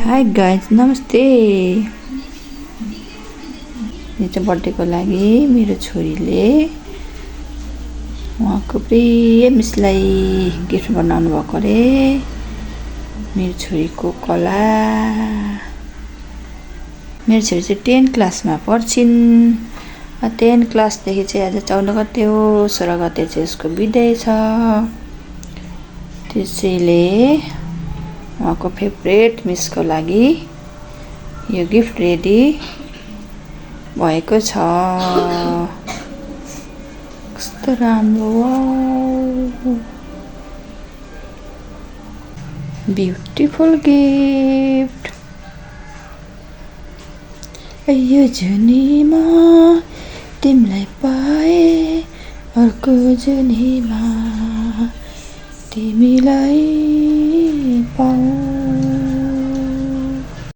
Hi guys नमस्ते। यो चाहिँ बर्थडेको लागि मेरो छोरीले उहाँको प्रिय मिसलाई गिफ्ट बनाउनु भएको रे। मेरो छोरीको कला। मेरो छोरी चाहिँ 10 क्लासमा पढ्छिन्। 10 क्लासदेखि चाहिँ आज 14 गते हो, 16 गते चाहिँ उसको बिदाई छ। त्यसैले उहाँको फेभरेट मिसको लागि यो गिफ्ट रेडी भएको छ। कस्तो राम्रो, ब्युटिफुल गिफ्ट। यो जुनीमा तिमीलाई पाए, अर्को जुनीमा तिमीलाई पाऊँ।